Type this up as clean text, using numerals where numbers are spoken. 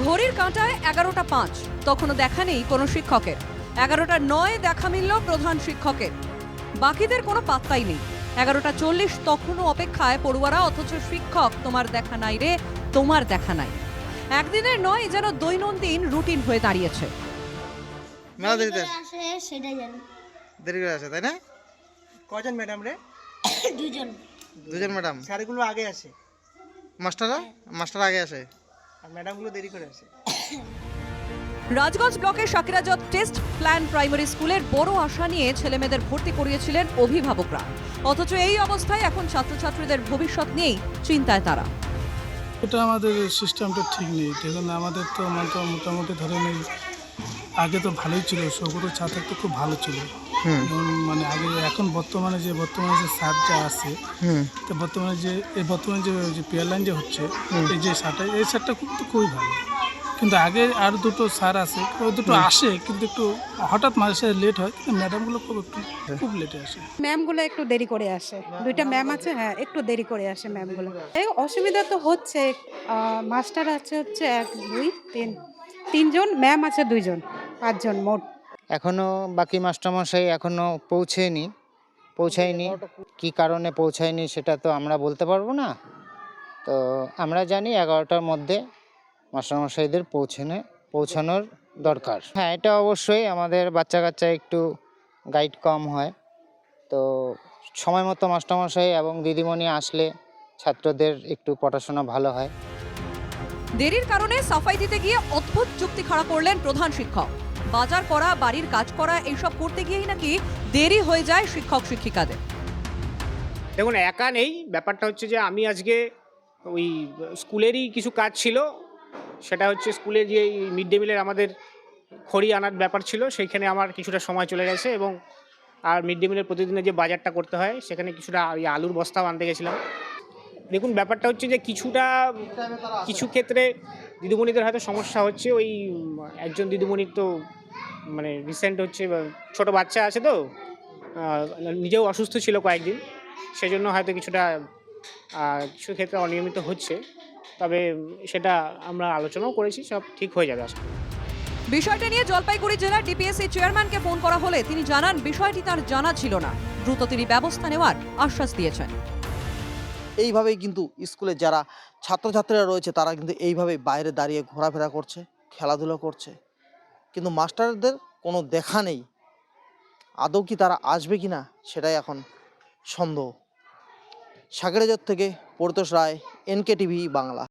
ঘড়ির কাঁটায় 11টা 5, তখনও দেখা নেই কোনো শিক্ষকের। 11টা 9 দেখা মিলল প্রধান শিক্ষকের, বাকিদের কোনো পাত্তাই নেই। 11টা 40 তখনও অপেক্ষায় পড়ুয়ারা, অথচ শিক্ষক তোমার দেখা নাই রে, তোমার দেখা নাই। একদিনের নয়, যেন দৈনন্দিন রুটিন হয়ে দাঁড়িয়েছে। মেলা দেরিতে আসে সেটাই জানি। দেরি করে আসে, তাই না? কজন ম্যাডাম রে? দুজন ম্যাডাম। স্যারগুলো আগে আসে মাস্টার আগে আসে আর ম্যাডামগুলো দেরি করে আসে। রাজগঞ্জ ব্লকের শাকিরাজত টেস্ট প্ল্যান প্রাইমারি স্কুলের বড় আশা নিয়ে ছেলেমেয়েদের ভর্তি করিয়েছিলেন অভিভাবকরা, অথচ এই অবস্থায় এখন ছাত্রছাত্রীদের ভবিষ্যৎ নিয়েই চিন্তায় তারা। এটা আমাদের সিস্টেমটা ঠিক নেই। দেখুন, আমাদের তো মোটামুটি ধরে নেই, আগে তো ভালোই ছিল, সবগুলো ছাত্র তো খুব ভালো ছিল। মানে আগে এখন বর্তমানে যে স্যার যা আছে, তো বর্তমানে যে পিয়ার লাইন যে হচ্ছে, এই যে স্যারটা, এই স্যারটা খুবই ভালো। কিন্তু আগে আর দুটো স্যার আছে, ওই দুটো আসে কিন্তু একটু হঠাৎ মাঝে লেট হয়, কিন্তু ম্যাডামগুলো খুব লেটে আসে। ম্যামগুলো একটু দেরি করে আসে, দুইটা ম্যাম আছে, হ্যাঁ একটু দেরি করে আসে ম্যামগুলো। এই অসুবিধা তো হচ্ছে, মাস্টার আছে হচ্ছে 1 2 3 তিনজন, ম্যাম আছে 2জন, 5জন মোট। এখনও বাকি মাস্টারমশাই এখনও পৌঁছায়নি। কি কারণে পৌঁছায়নি সেটা তো আমরা বলতে পারবো না। তো আমরা জানি 11টার মধ্যে মাস্টারমশাইদের পৌঁছানোর দরকার। হ্যাঁ, এটা অবশ্যই আমাদের বাচ্চা কাচ্চা একটু গাইড কম হয়, তো সময় মতো মাস্টারমশাই এবং দিদিমণি আসলে ছাত্রদের একটু পড়াশোনা ভালো হয়। দেরির কারণে সাফাই দিতে গিয়ে অদ্ভুত যুক্তি খাড়া করলেন প্রধান শিক্ষক। বাজার করা, বাড়ির কাজ করা, এইসব করতে গিয়েই নাকি দেরি হয়ে যায় শিক্ষক শিক্ষিকাদের। দেখুন, একা নেই, ব্যাপারটা হচ্ছে যে আমি আজকে ওই স্কুলেরই কিছু কাজ ছিল, সেটা হচ্ছে স্কুলে যে মিড ডে মিলের আমাদের খড়ি আনার ব্যাপার ছিল, সেইখানে আমার কিছুটা সময় চলে গেছে। এবং আর মিড ডে মিলের প্রতিদিনের যে বাজারটা করতে হয়, সেখানে কিছুটা ওই আলুর বস্তাও আনতে গেছিলাম। দেখুন, ব্যাপারটা হচ্ছে যে কিছু ক্ষেত্রে দিদিমণিদের হয়তো সমস্যা হচ্ছে। ওই একজন দিদিমণির তো মানে রিসেন্ট হচ্ছে ছোট বাচ্চা আছে, তো নিজেও অসুস্থ ছিল কয়েকদিন, সেজন্য হয়তো কিছু ক্ষেত্রে অনিয়মিত হচ্ছে। তবে সেটা আমরা আলোচনাও করেছি, সব ঠিক হয়ে যাবে আসলে। বিষয়টা নিয়ে জলপাইগুড়ি জেলার ডিপিএসসি চেয়ারম্যানকে ফোন করা হলে তিনি জানান বিষয়টি তার জানা ছিল না, দ্রুত তিনি ব্যবস্থা নেওয়ার আশ্বাস দিয়েছেন। এইভাবেই কিন্তু স্কুলে যারা ছাত্রছাত্রীরা রয়েছে তারা কিন্তু এইভাবেই বাইরে দাঁড়িয়ে ঘোরাফেরা করছে, খেলাধুলা করছে, কিন্তু মাস্টারদের কোনো দেখা নেই। আদৌ কি তারা আসবে কি না সেটাই এখন সন্দেহ। সাগরেজর থেকে পরিতোষ রায়, NK TV বাংলা।